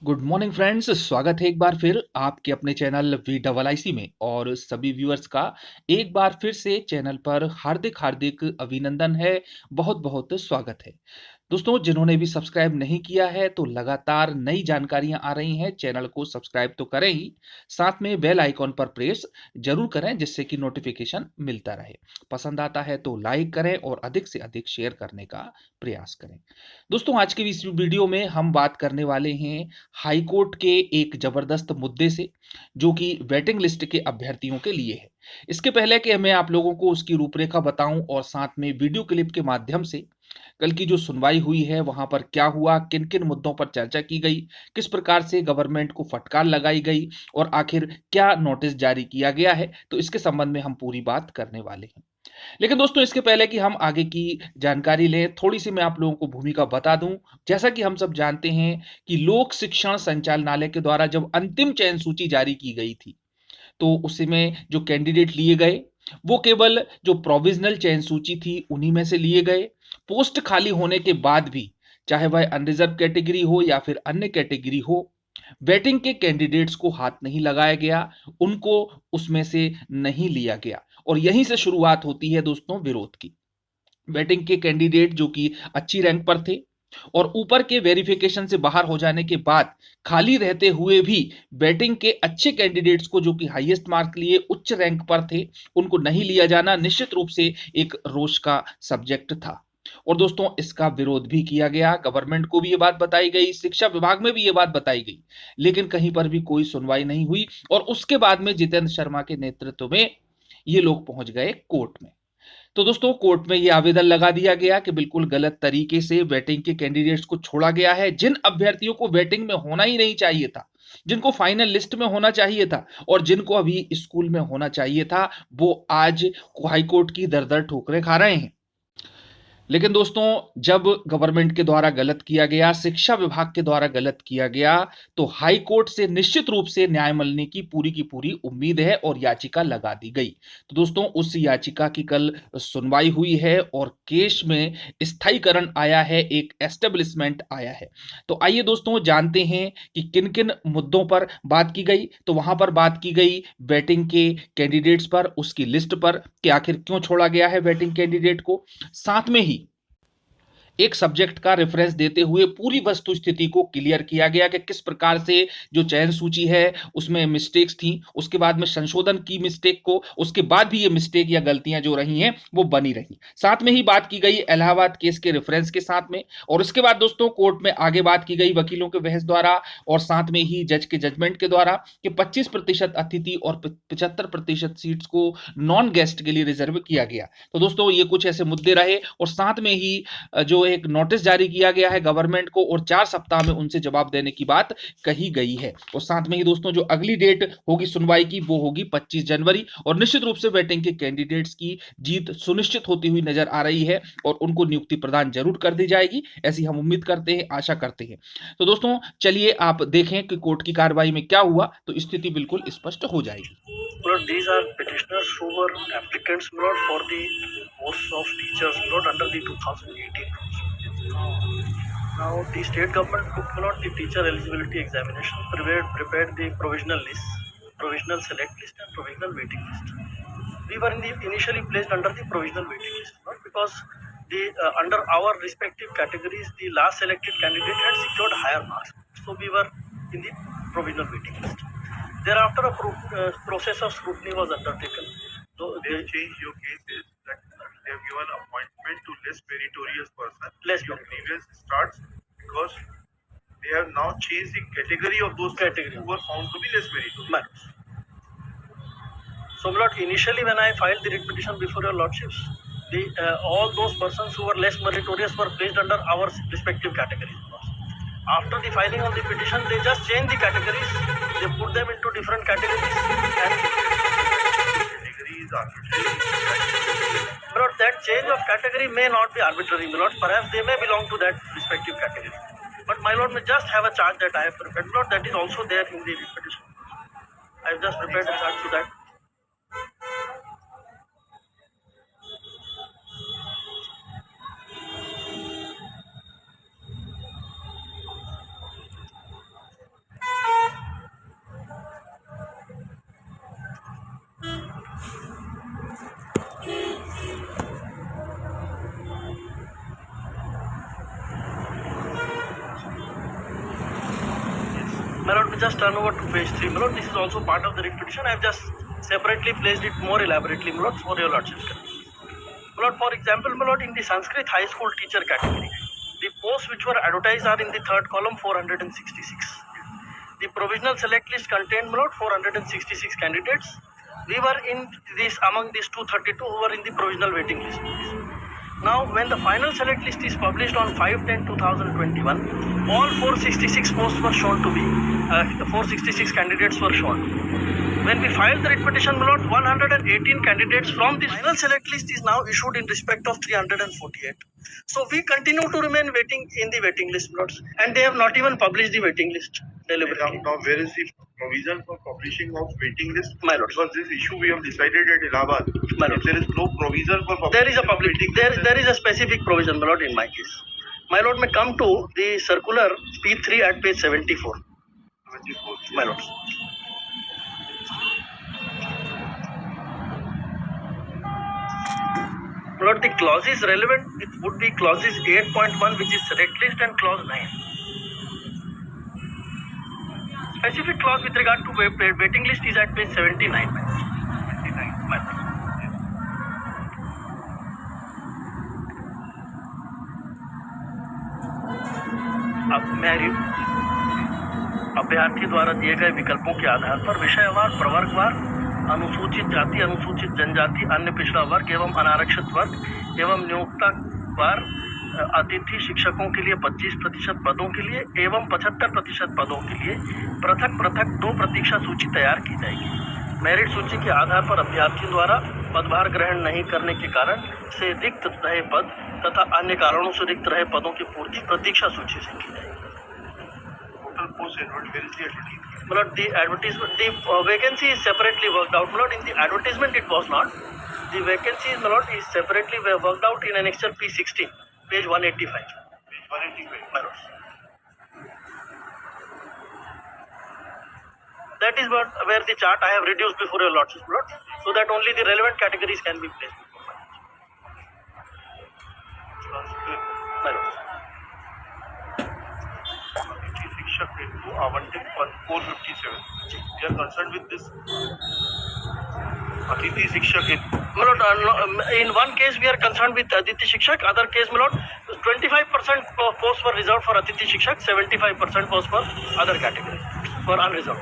Good morning friends, स्वागत है एक बार फिर आपके अपने चैनल वी डबल आई सी में। और सभी व्यूअर्स का एक बार फिर से चैनल पर हार्दिक हार्दिक अभिनंदन है। बहुत बहुत स्वागत है। दोस्तों, जिन्होंने भी सब्सक्राइब नहीं किया है तो लगातार नई जानकारियां आ रही हैं, चैनल को सब्सक्राइब तो करें ही, साथ में बेल आइकॉन पर प्रेस जरूर करें जिससे कि नोटिफिकेशन मिलता रहे। पसंद आता है तो लाइक करें और अधिक से अधिक शेयर करने का प्रयास करें। दोस्तों, आज के इस वीडियो में हम बात करने वाले हैं हाई कोर्ट के एक जबरदस्त मुद्दे से, जो कि वेटिंग लिस्ट के अभ्यर्थियों के लिए है। इसके पहले कि मैं आप लोगों को उसकी रूपरेखा बताऊं और साथ में वीडियो क्लिप के माध्यम से कल की जो सुनवाई हुई है वहां पर क्या हुआ, किन किन मुद्दों पर चर्चा की गई, किस प्रकार से गवर्नमेंट को फटकार लगाई गई और आखिर क्या नोटिस जारी किया गया है, तो इसके संबंध में हम पूरी बात करने वाले हैं। लेकिन दोस्तों, इसके पहले कि हम आगे की जानकारी लें, थोड़ी सी मैं आप लोगों को भूमिका बता दूं। जैसा कि हम सब जानते हैं कि लोक शिक्षण संचालनालय के द्वारा जब अंतिम चयन सूची जारी की गई थी, तो उसमें जो कैंडिडेट लिए गए वो केवल जो प्रोविजनल चयन सूची थी उन्हीं में से लिए गए। पोस्ट खाली होने के बाद भी, चाहे वह अनरिजर्व कैटेगरी हो या फिर अन्य कैटेगरी हो, वेटिंग के कैंडिडेट्स को हाथ नहीं लगाया गया, उनको उसमें से नहीं लिया गया। और यहीं से शुरुआत होती है दोस्तों विरोध की। वेटिंग के कैंडिडेट जो कि अच्छी रैंक पर थे और ऊपर के वेरिफिकेशन से बाहर हो जाने के बाद खाली रहते हुए भी बैटिंग के अच्छे कैंडिडेट्स को, जो कि हाईएस्ट मार्क लिए उच्च रैंक पर थे, उनको नहीं लिया जाना निश्चित रूप से एक रोष का सब्जेक्ट था। और दोस्तों, इसका विरोध भी किया गया, गवर्नमेंट को भी ये बात बताई गई, शिक्षा विभाग में भी ये बात बताई गई, लेकिन कहीं पर भी कोई सुनवाई नहीं हुई। और उसके बाद में जितेंद्र शर्मा के नेतृत्व में ये लोग पहुंच गए कोर्ट में। तो दोस्तों, कोर्ट में यह आवेदन लगा दिया गया कि बिल्कुल गलत तरीके से वेटिंग के कैंडिडेट्स को छोड़ा गया है। जिन अभ्यर्थियों को वेटिंग में होना ही नहीं चाहिए था, जिनको फाइनल लिस्ट में होना चाहिए था और जिनको अभी स्कूल में होना चाहिए था, वो आज हाईकोर्ट की दर दर ठोकरें खा रहे हैं। लेकिन दोस्तों, जब गवर्नमेंट के द्वारा गलत किया गया, शिक्षा विभाग के द्वारा गलत किया गया, तो हाई कोर्ट से निश्चित रूप से न्याय मिलने की पूरी उम्मीद है और याचिका लगा दी गई। तो दोस्तों, उस याचिका की कल सुनवाई हुई है और केस में स्थायीकरण आया है, एक एस्टेब्लिशमेंट आया है। तो आइए दोस्तों, जानते हैं कि किन किन मुद्दों पर बात की गई। तो वहां पर बात की गई बैटिंग के कैंडिडेट्स पर, उसकी लिस्ट पर कि आखिर क्यों छोड़ा गया है बैटिंग कैंडिडेट को। साथ में ही एक सब्जेक्ट का रेफरेंस देते हुए पूरी वस्तु स्थिति को क्लियर किया गया कि किस प्रकार से जो चयन सूची है उसमें मिस्टेक्स थी, उसके बाद में संशोधन की मिस्टेक को, उसके बाद भी ये मिस्टेक या गलतियां जो रही हैं वो बनी रही। साथ में ही बात की गई इलाहाबाद केस के रेफरेंस के साथ में। और उसके बाद दोस्तों, कोर्ट में आगे बात की गई वकीलों के बहस द्वारा और साथ में ही जज के जजमेंट के द्वारा कि 25% अतिथि और 75% सीट्स को नॉन गेस्ट के लिए रिजर्व किया गया। तो दोस्तों, ये कुछ ऐसे मुद्दे रहे और साथ में ही जो एक नोटिस जारी किया गया है गवर्नमेंट को और 4 सप्ताह में उनसे जवाब देने की बात कही गई है। और साथ में ही दोस्तों, जो अगली डेट होगी सुनवाई की वो होगी 25 जनवरी। और निश्चित रूप से वेटिंग के कैंडिडेट्स की जीत सुनिश्चित होती हुई नजर आ रही है और उनको नियुक्ति प्रदान जरूर कर दी जाएगी, ऐसी हम उम्मीद करते हैं, आशा करते हैं। तो दोस्तों, चलिए आप देखें कि कोर्ट की कार्रवाई में क्या हुआ, तो स्थिति बिल्कुल स्पष्ट हो जाएगी। But these are petitioners who were applicants not for the posts of teachers not under the 2018 rules. Now the state government took not the teacher eligibility examination, prepared the provisional list, provisional select list and provisional waiting list. We were initially placed under the provisional waiting list, not because the under our respective categories the last selected candidate had secured higher marks, so we were in the provisional waiting list. Thereafter, a process of scrutiny was undertaken. So they changed your cases that they have given appointment to less meritorious person. Less your previous starts because they have now changed the category of those categories who were found to be less meritorious. So, Lord, initially when I filed the writ petition before your lordships, all those persons who were less meritorious were placed under our respective categories. After the filing of the petition, they just changed the categories. They put them into different categories. And categories arbitrary. But that change of category may not be arbitrary, my lord. Perhaps they may belong to that respective category. But my lord may just have a charge that I have prepared. Lord, that is also there in the petition. I have just prepared a charge to that. My lord, we just turn over to page 3. My lord, this is also part of the writ petition. I have just separately placed it more elaborately, my lord, for your lordship. My lord, for example, my lord, in the Sanskrit high school teacher category, the posts which were advertised are in the third column, 466. The provisional select list contained, my lord, 466 candidates. We were in this among these 232 who were in the provisional waiting list. Now, when the final select list is published on 5/10/2021, all 466 posts were shown to be 466 candidates were shown. When we filed the writ petition, my lord, 118 candidates from the final select list is now issued in respect of 348. So we continue to remain waiting in the waiting list, my lords, and they have not even published the waiting list deliberately. Now, where is the provision for publishing of waiting list? My lord, Because this issue we have decided at Allahabad. My lord. If there is no provision for publishing. There is a public. There is a specific provision, my lord, in my case. My lord, may come to the circular P3 at page 74. My lord. My lord, the clauses relevant, it would be clauses 8.1, which is select list, and clause 9. Specific clause with regard to waiting list is at page 79. My lord. 79, my lord. अब मैं अभ्यर्थी द्वारा दिए गए विकल्पों के आधार पर विषयवार, प्रवर्गवार, अनुसूचित जाति, अनुसूचित जनजाति, अन्य पिछड़ा वर्ग एवं अनारक्षित वर्ग एवं नियोक्तावार अतिथि शिक्षकों के लिए 25% पदों के लिए एवं 75% पदों के लिए पृथक पृथक 2 प्रतीक्षा सूची तैयार की जाएगी। मेरिट सूची के आधार पर अभ्यर्थियों द्वारा पदभार ग्रहण नहीं करने के कारण से रिक्त रहे पद तथा अन्य कारणों से रिक्त रहे पदों की पूर्ति प्रतीक्षा सूची से की जाएगी। Lord, the advertisement, the vacancy is separately worked out. Lord, in the advertisement it was not. The vacancy, my lord, is separately worked out in annexure P16, page 185. Page 185. My lord. That is where the chart I have reduced before your lordship, lord, so that only the relevant categories can be placed. My lord. शिक्षक हेतु आवंटित पद 457. We are concerned with this. अतिथि शिक्षक हेतु. My lord, in one case we are concerned with Aditi Shikshak, other case, my lord, 25% posts were reserved for Aditi Shikshak, 75% was for other categories, for unreserved.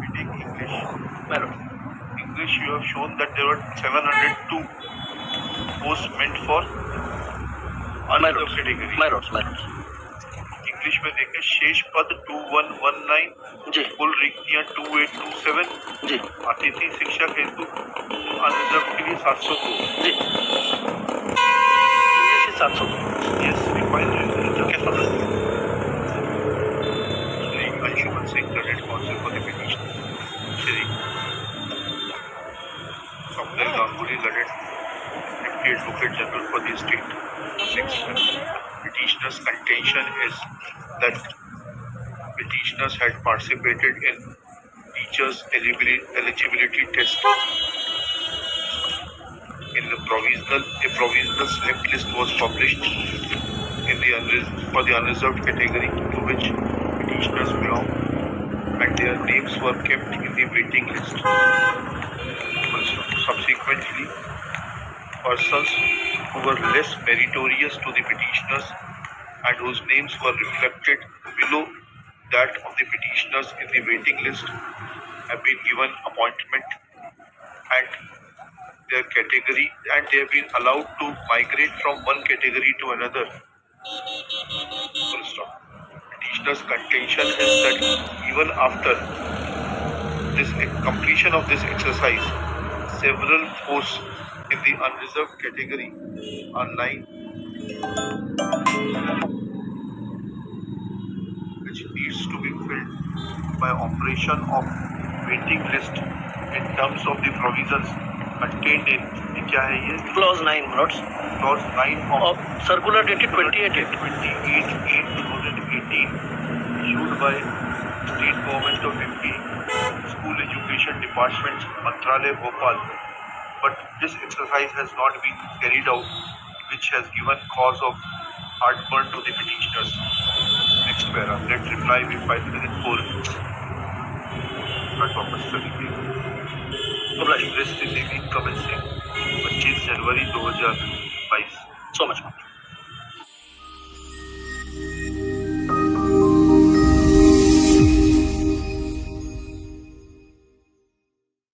We take English. My lord. English, you have shown that there were 702 posts meant for unreserved category. My lord, my lord. English में देखें शेष पद 2119 जी, कुल रिक्तियां 2827 जी, अतिथि शिक्षक हेतु unreserved के लिए 702 जी। English is 700. Yes, we find okay, Father. Shri Anshuman Singh, Cadet Council for the petition. Shri Swapnil Ganguly, Cadet Deputy Advocate General for the state. Next, petitioner's contention is that petitioners had participated in teachers' eligibility test. In the a provisional select list was published in the for the unreserved category to which petitioners belong, and their names were kept in the waiting list. Subsequently, persons who were less meritorious to the petitioners and whose names were reflected below that of the petitioners in the waiting list have been given appointment and their category, and they have been allowed to migrate from one category to another. Full stop. Petitioner's contention is that even after this completion of this exercise, several posts in the unreserved category are lying, which needs to be filled by operation of waiting list in terms of the provisions contained in क्या है ये Clause 9, lords. clause 9 Of circular dated 28/8/2018 issued by State Government of MP, School Education Department, Mantralaya, Bhopal. But this exercise has not been carried out, which has given cause of heartburn to the petitioners. Next para. Let reply be filed within 4 weeks. That वापस चलेंगे. Obliged. Rest in Navy commencing 25 January 2022. So much.